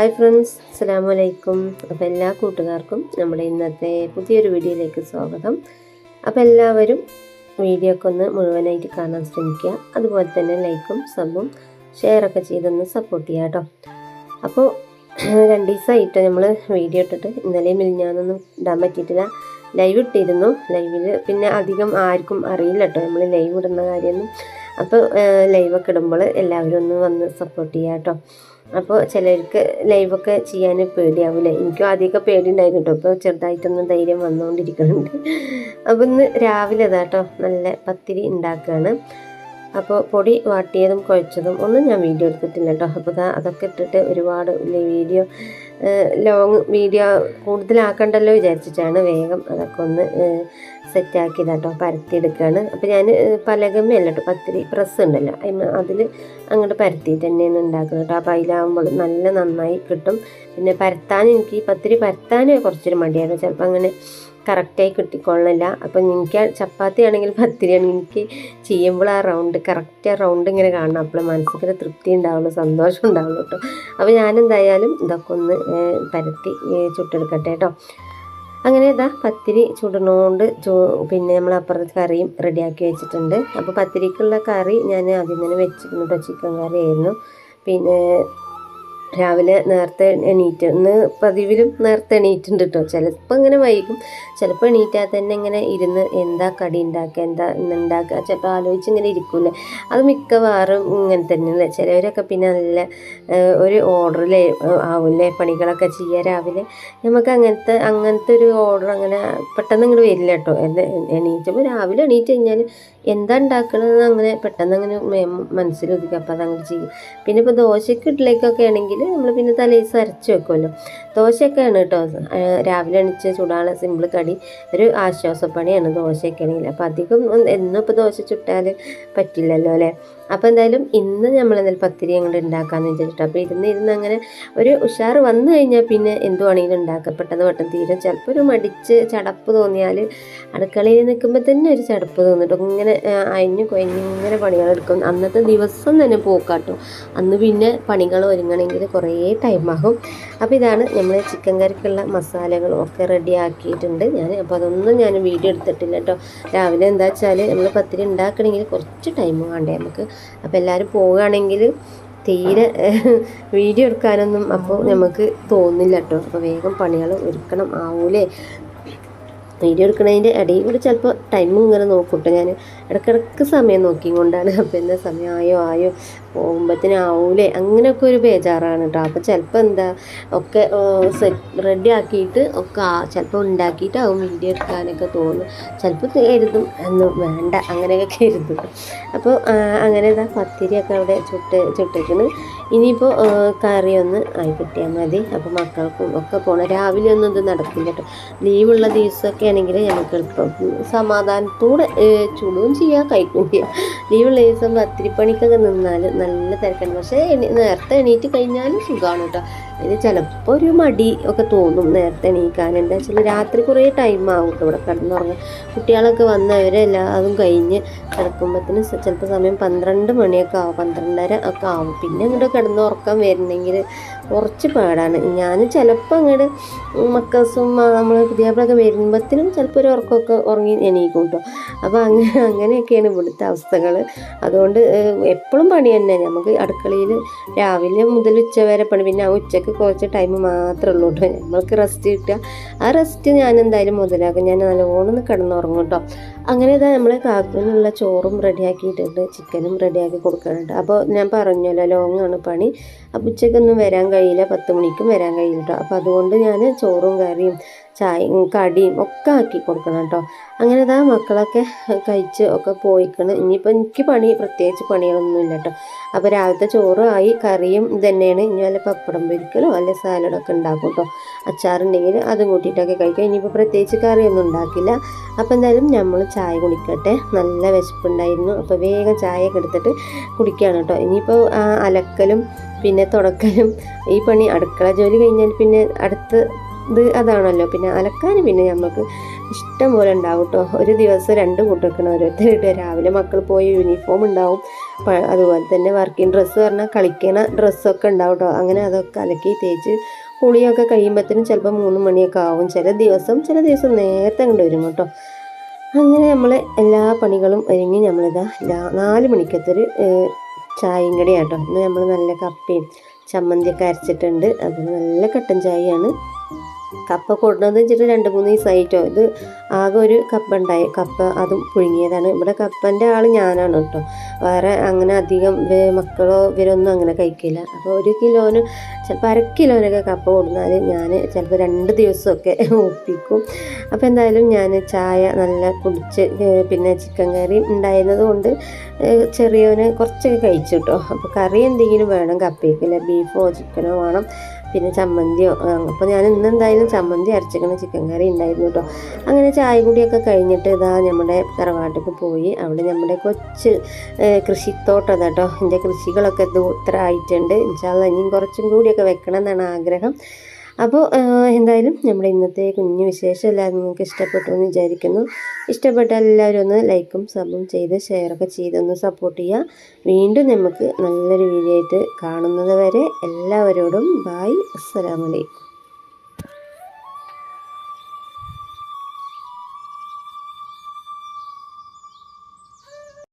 Hi friends, അസ്സലാമു അലൈക്കും. അപ്പോൾ എല്ലാ കൂട്ടുകാർക്കും നമ്മുടെ ഇന്നത്തെ പുതിയൊരു വീഡിയോയിലേക്ക് സ്വാഗതം. അപ്പോൾ എല്ലാവരും വീഡിയോ ഒക്കെ ഒന്ന് മുഴുവനായിട്ട് കാണാൻ ശ്രമിക്കുക. അതുപോലെ തന്നെ ലൈക്കും സബും ഷെയറൊക്കെ ചെയ്തൊന്ന് സപ്പോർട്ട് ചെയ്യുക കേട്ടോ. അപ്പോൾ 2 ദിവസമായിട്ട് നമ്മൾ വീഡിയോ ഇട്ടിട്ട് ഇന്നലെയും മിനിഞ്ഞാന്നൊന്നും ഇടാൻ പറ്റിയിട്ടില്ല. ലൈവ് ഇട്ടിരുന്നു. ലൈവിൽ പിന്നെ അധികം ആർക്കും അറിയില്ല കേട്ടോ നമ്മൾ ലൈവ് ഇടുന്ന കാര്യമൊന്നും. അപ്പോൾ ലൈവൊക്കെ ഇടുമ്പോൾ എല്ലാവരും ഒന്ന് വന്ന് സപ്പോർട്ട് ചെയ്യുക കേട്ടോ. അപ്പോൾ ചിലർക്ക് ലൈവൊക്കെ ചെയ്യാൻ പേടിയാവില്ലേ? എനിക്കും ആദ്യമൊക്കെ പേടി ഉണ്ടായിരുന്നു കേട്ടോ. ഇപ്പോൾ ചെറുതായിട്ടൊന്നും ധൈര്യം വന്നുകൊണ്ടിരിക്കുന്നുണ്ട്. അപ്പോൾ ഇന്ന് രാവിലെ കേട്ടോ നല്ല പത്തിരി ഉണ്ടാക്കുകയാണ്. അപ്പോൾ പൊടി വാട്ടിയതും കുഴച്ചതും ഒന്നും ഞാൻ വീഡിയോ എടുത്തിട്ടില്ല കേട്ടോ. അപ്പോൾ അതൊക്കെ ഇട്ടിട്ട് ഒരുപാട് വീഡിയോ ലോങ് വീഡിയോ കൂടുതലാക്കണ്ടല്ലോ വിചാരിച്ചിട്ടാണ് വേഗം അതൊക്കെ ഒന്ന് സെറ്റാക്കിയത് കേട്ടോ. പരത്തിയെടുക്കുകയാണ്. അപ്പോൾ ഞാൻ പലകമ്മയല്ല കേട്ടോ, പത്തിരി പ്രസ് ഉണ്ടല്ലോ അതിൽ അങ്ങോട്ട് പരത്തിയിട്ട് തന്നെയാണ് ഉണ്ടാക്കുന്നത് കേട്ടോ. അപ്പോൾ അതിലാകുമ്പോൾ നല്ല നന്നായി കിട്ടും. പിന്നെ പരത്താൻ എനിക്ക് പത്തിരി പരത്താൻ കുറച്ചൊരു മടിയാണ്. ചിലപ്പോൾ അങ്ങനെ കറക്റ്റായി കിട്ടിക്കൊള്ളില്ല. അപ്പോൾ എനിക്ക് ചപ്പാത്തി ആണെങ്കിലും പത്തിരി ആണെങ്കിൽ എനിക്ക് ചെയ്യുമ്പോൾ ആ റൗണ്ട് കറക്റ്റ് റൗണ്ട് ഇങ്ങനെ കാണണം. അപ്പോൾ മനസ്സിൽ തൃപ്തി ഉണ്ടാവുള്ളൂ, സന്തോഷം ഉണ്ടാവുള്ളൂ കേട്ടോ. അപ്പോൾ ഞാനെന്തായാലും ഇതൊക്കെ ഒന്ന് പരത്തി ചുട്ടെടുക്കട്ടെ കേട്ടോ. അങ്ങനെ പത്തിരി ചുടണോണ്ട് പിന്നെ നമ്മൾ അപ്പുറത്തെ കറിയും റെഡിയാക്കി വെച്ചിട്ടുണ്ട്. അപ്പോൾ പത്തിരിക്കുള്ള കറി ഞാൻ ആദ്യം തന്നെ വെച്ചിരുന്നു കേട്ടോ. ചിക്കൻ കറി ആയിരുന്നു. പിന്നെ രാവിലെ നേരത്തെ എണീറ്റ്, ഇന്ന് പതിവിലും നേരത്തെ എണീറ്റുണ്ട് കേട്ടോ. ചിലപ്പോൾ ഇങ്ങനെ വൈകും, ചിലപ്പോൾ എണീറ്റാൽ തന്നെ ഇങ്ങനെ ഇരുന്ന് എന്താ കടി ഉണ്ടാക്കുക, എന്താ ഇന്നുണ്ടാക്കുക, ചിലപ്പോൾ ആലോചിച്ച് ഇങ്ങനെ ഇരിക്കൂലേ. അത് മിക്കവാറും ഇങ്ങനെ തന്നെയല്ലേ. ചിലവരൊക്കെ പിന്നെ നല്ല ഒരു ഓർഡറിൽ ആവില്ലേ പണികളൊക്കെ ചെയ്യുക രാവിലെ. നമുക്ക് അങ്ങനത്തെ ഒരു ഓർഡർ അങ്ങനെ പെട്ടെന്ന് ഇങ്ങോട്ട് വരില്ല കേട്ടോ. എണീറ്റപ്പോൾ രാവിലെ എണീറ്റ് കഴിഞ്ഞാൽ എന്താ ഉണ്ടാക്കണമെന്ന് അങ്ങനെ പെട്ടെന്ന് അങ്ങനെ മനസ്സിലൊതുക്കുക. അപ്പോൾ അതങ്ങനെ ചെയ്യും. പിന്നെ ഇപ്പോൾ ദോശയ്ക്ക് ഇഡ്ഡലിക്കൊക്കെ ആണെങ്കിൽ നമ്മൾ പിന്നെ തലേദിവസം അരച്ച് വെക്കുമല്ലോ. ദോശയൊക്കെയാണ് കേട്ടോ രാവിലെ എണീച്ച് ചൂടാനുള്ള സിമ്പിൾ കടി. ഒരു ആശ്വാസപ്പണിയാണ് ദോശയൊക്കെ ആണെങ്കിൽ. അപ്പോൾ അധികം എന്നും ഇപ്പോൾ ദോശ ചുട്ടാൽ പറ്റില്ലല്ലോ അല്ലേ. അപ്പോൾ എന്തായാലും ഇന്ന് നമ്മളെന്തായാലും പത്തിരി അങ്ങോട്ട് ഉണ്ടാക്കാമെന്ന് വെച്ചിട്ട്. അപ്പോൾ ഇരുന്ന് അങ്ങനെ ഒരു ഉഷാറ് വന്നു കഴിഞ്ഞാൽ പിന്നെ എന്തുവാണെങ്കിലും ഉണ്ടാക്കുക. പെട്ടെന്ന് തീരും. ചിലപ്പോൾ ഒരു മടിച്ച് ചടപ്പ് തോന്നിയാൽ അടുക്കളയിൽ നിൽക്കുമ്പോൾ തന്നെ ഒരു ചടപ്പ് തോന്നിട്ട് ഇങ്ങനെ അയഞ്ഞു കൊയഞ്ഞ് ഇങ്ങനെ പണികളെടുക്കും. അന്നത്തെ ദിവസം തന്നെ പോക്കാട്ടോ. അന്ന് പിന്നെ പണികൾ ഒരുങ്ങണമെങ്കിൽ കുറേ ടൈമാകും. അപ്പോൾ ഇതാണ് നമ്മൾ ചിക്കൻ കറിക്കുള്ള മസാലകളും ഒക്കെ റെഡി ആക്കിയിട്ടുണ്ട് ഞാൻ. അപ്പോൾ അതൊന്നും ഞാൻ വീഡിയോ എടുത്തിട്ടില്ല കേട്ടോ. രാവിലെ എന്താ വെച്ചാൽ നമ്മൾ പത്തിരി ഉണ്ടാക്കണമെങ്കിൽ കുറച്ച് ടൈം വേണ്ടേ നമുക്ക്. അപ്പോൾ എല്ലാവരും പോവുകയാണെങ്കിൽ തീരെ വീഡിയോ എടുക്കാനൊന്നും അപ്പോൾ നമുക്ക് തോന്നില്ല കേട്ടോ. അപ്പോൾ വേഗം പണികൾ ഒരുക്കണം ആവൂലേ. വീഡിയോ എടുക്കുന്നതിൻ്റെ ഇടയിൽ കൂടി ചിലപ്പോൾ ടൈമും ഇങ്ങനെ നോക്കൂട്ടോ. ഞാൻ ഇടയ്ക്കിടയ്ക്ക് സമയം നോക്കിക്കൊണ്ടാണ്. അപ്പോൾ എന്താ സമയം ആയോ പോകുമ്പോഴത്തേനാവൂലേ അങ്ങനെയൊക്കെ ഒരു ബേജാറാണ് കേട്ടോ. അപ്പോൾ ചിലപ്പോൾ എന്താ ഒക്കെ റെഡി ആക്കിയിട്ട് ഒക്കെ ചിലപ്പോൾ ഉണ്ടാക്കിയിട്ടാവും വീഡിയോ എടുക്കാനൊക്കെ തോന്നും. ചിലപ്പോൾ കരുതും എന്ന് വേണ്ട അങ്ങനെയൊക്കെ കരുതും. അപ്പോൾ അങ്ങനെ പത്തിരിയൊക്കെ അവിടെ ചുട്ടേക്കണ്. ഇനിയിപ്പോൾ കറി ഒന്ന് ആയി കിട്ടിയാൽ മതി. അപ്പോൾ മക്കൾക്കും ഒക്കെ പോകണം. രാവിലെ ഒന്നും ഇത് നടക്കില്ല കേട്ടോ. ലീവുള്ള ദിവസമൊക്കെ ആണെങ്കിൽ ഞങ്ങൾക്ക് എളുപ്പം സമാധാനത്തോടെ ചുടുകയും ചെയ്യാം കഴിക്കുകയും ചെയ്യാം. ലീവുള്ള ദിവസം പത്തിരിപ്പണിക്കൊക്കെ നിന്നാൽ നല്ല തിരക്കാണ്. പക്ഷേ നേരത്തെ എണീറ്റ് കഴിഞ്ഞാൽ സുഖമാണ് കേട്ടോ. അതിന് ചിലപ്പോൾ ഒരു മടി ഒക്കെ തോന്നും നേരത്തെ എണീക്കാൻ. എന്താ വെച്ചാൽ രാത്രി കുറേ ടൈം ആവും കേട്ടോ ഇവിടെ കിടന്നുറങ്ങാൻ. കുട്ടികളൊക്കെ വന്നവരെല്ലാതും കഴിഞ്ഞ് കിടക്കുമ്പോഴത്തേന് ചിലപ്പോൾ സമയം 12 മണിയൊക്കെ ആവും, 12:30 ഒക്കെ ആവും. പിന്നെ അങ്ങോട്ട് കിടന്നുറക്കം വരുന്നെങ്കിൽ കുറച്ച് പാടാണ്. ഞാൻ ചിലപ്പോൾ അങ്ങോട്ട് മക്കൾസും നമ്മൾ പുതിയപ്പോഴൊക്കെ വരുമ്പോഴത്തേനും ചിലപ്പോൾ ഒരു ഉറക്കമൊക്കെ ഉറങ്ങി എണീക്കും കേട്ടോ. അപ്പോൾ അങ്ങനെയൊക്കെയാണ് ഇവിടുത്തെ അവസ്ഥകൾ. അതുകൊണ്ട് എപ്പോഴും പണി തന്നെ നമുക്ക് അടുക്കളയിൽ. രാവിലെ മുതൽ ഉച്ച വരെ പണി. പിന്നെ ആ ഉച്ചയ്ക്ക് കുറച്ച് ടൈം മാത്രമേ ഉള്ളൂ കേട്ടോ നമ്മൾക്ക് റെസ്റ്റ് കിട്ടുക. ആ റെസ്റ്റ് ഞാൻ എന്തായാലും മുതലാക്കും. ഞാൻ നല്ലോണം കിടന്നുറങ്ങും കേട്ടോ. അങ്ങനെ നമ്മളെ കാക്കിനുള്ള ചോറും റെഡിയാക്കിയിട്ടുണ്ട്, ചിക്കനും റെഡിയാക്കി കൊടുക്കാനുണ്ട്. അപ്പോൾ ഞാൻ പറഞ്ഞല്ലോ ലോങ്ങാണ് പണി. അപ്പോൾ ഉച്ചയ്ക്കൊന്നും വരാൻ കഴിയില്ല, 10 മണിക്കും വരാൻ കഴിയില്ല കേട്ടോ. അപ്പോൾ അതുകൊണ്ട് ഞാൻ ചോറും കറിയും ചായയും കടിയും ഒക്കെ ആക്കി കൊടുക്കണം കേട്ടോ. അങ്ങനെ മക്കളൊക്കെ കഴിച്ച് ഒക്കെ പോയിക്കണം. ഇനിയിപ്പോൾ എനിക്ക് പ്രത്യേകിച്ച് പണികളൊന്നുമില്ല കേട്ടോ. അപ്പോൾ രാവിലത്തെ ചോറും ആയി, കറിയും ഇതന്നെയാണ്. ഇനി വല്ല പപ്പടം പൊരിക്കലോ അല്ലെ സാലഡൊക്കെ ഉണ്ടാക്കും കേട്ടോ. അച്ചാറുണ്ടെങ്കിൽ അതും കൂട്ടിയിട്ടൊക്കെ കഴിക്കാം. ഇനിയിപ്പോൾ പ്രത്യേകിച്ച് കറിയൊന്നും ഉണ്ടാക്കില്ല. അപ്പോൾ എന്തായാലും നമ്മൾ ചായ കുടിക്കട്ടെ. നല്ല വിശപ്പുണ്ടായിരുന്നു. അപ്പോൾ വേഗം ചായയൊക്കെ എടുത്തിട്ട് കുടിക്കുകയാണ് കേട്ടോ. ഇനിയിപ്പോൾ അലക്കലും പിന്നെ തുടക്കലും ഈ പണി അടുക്കള ജോലി കഴിഞ്ഞാൽ പിന്നെ അടുത്ത് അതാണല്ലോ. പിന്നെ അലക്കാൻ പിന്നെ നമുക്ക് ഇഷ്ടം പോലെ ഉണ്ടാവും കേട്ടോ. ഒരു ദിവസം 2 കൂട്ടം വെക്കണം ഓരോരുത്തരുടെ. രാവിലെ മക്കൾ പോയി യൂണിഫോം ഉണ്ടാവും, അതുപോലെ തന്നെ വർക്കിംഗ് ഡ്രസ്സ് പറഞ്ഞാൽ കളിക്കണ ഡ്രസ്സൊക്കെ ഉണ്ടാവും കേട്ടോ. അങ്ങനെ അതൊക്കെ അലക്കി തേച്ച് കുളിയൊക്കെ കഴിയുമ്പോഴത്തേനും ചിലപ്പോൾ 3 മണിയൊക്കെ ആവും. ചില ദിവസം നേരത്തെ അങ്ങോട്ട് വരും കേട്ടോ. അങ്ങനെ നമ്മൾ എല്ലാ പണികളും ഒരുങ്ങി നമ്മളിതാ 4 മണിക്കത്തൊരു ചായയും കടിയാട്ടോ. ഇന്ന് നമ്മൾ നല്ല കപ്പയും ചമ്മന്തിയൊക്കെ അരച്ചിട്ടുണ്ട്. അത് നല്ല കട്ടൻ ചായയാണ്. കപ്പ കൊടുന്നതെന്ന് വെച്ചിട്ട് 2-3 ദിവസമായിട്ടോ. ഇത് ആകെ ഒരു കപ്പ ഉണ്ടായി. കപ്പ അതും പുഴുങ്ങിയതാണ്. ഇവിടെ കപ്പൻ്റെ ആൾ ഞാനാണ് കേട്ടോ. വേറെ അങ്ങനെ അധികം മക്കളോ ഇവരൊന്നും അങ്ങനെ കഴിക്കില്ല. അപ്പോൾ 1 കിലോന് ചിലപ്പോൾ 1/2 കിലോനൊക്കെ കപ്പ കൊടുന്നാൽ ഞാൻ ചിലപ്പോൾ 2 ദിവസമൊക്കെ ഒപ്പിക്കും. അപ്പോൾ എന്തായാലും ഞാൻ ചായ നല്ല കുടിച്ച് പിന്നെ ചിക്കൻ കറി ഉണ്ടായിരുന്നത് കൊണ്ട് ചെറിയവന് കുറച്ചൊക്കെ കഴിച്ചു കേട്ടോ. അപ്പോൾ കറി എന്തെങ്കിലും വേണം കപ്പയ്ക്കില്ല, ബീഫോ ചിക്കനോ വേണം, പിന്നെ ചമ്മന്തിയോ. അപ്പോൾ ഞാൻ ഇന്നെന്തായാലും ചമ്മന്തി അരച്ചിരിക്കുന്ന ചിക്കൻ കറി ഉണ്ടായിരുന്നു കേട്ടോ. അങ്ങനെ ചായ കൂടിയൊക്കെ കഴിഞ്ഞിട്ട് ഇതാ നമ്മുടെ തറവാട്ടിലേക്ക് പോയി. അവിടെ നമ്മുടെ കൊച്ച് കൃഷിത്തോട്ടം കേട്ടോ. എൻ്റെ കൃഷികളൊക്കെ ഇത്ര ആയിട്ടുണ്ട്. ഇൻഷാല്ലാ ഇനിയും കുറച്ചും കൂടിയൊക്കെ വെക്കണം എന്നാണ് ആഗ്രഹം. അപ്പോൾ എന്തായാലും നമ്മുടെ ഇന്നത്തെ കുഞ്ഞു വിശേഷം എല്ലാവരും നിങ്ങൾക്ക് ഇഷ്ടപ്പെട്ടു എന്ന് വിചാരിക്കുന്നു. ഇഷ്ടപ്പെട്ട എല്ലാവരും ഒന്ന് ലൈക്കും സബും ചെയ്ത് ഷെയറൊക്കെ ചെയ്തൊന്ന് സപ്പോർട്ട് ചെയ്യുക. വീണ്ടും നമുക്ക് നല്ലൊരു വീഡിയോ ആയിട്ട് കാണുന്നത് വരെ എല്ലാവരോടും ബായ്, അസ്സലാമു അലൈക്കും.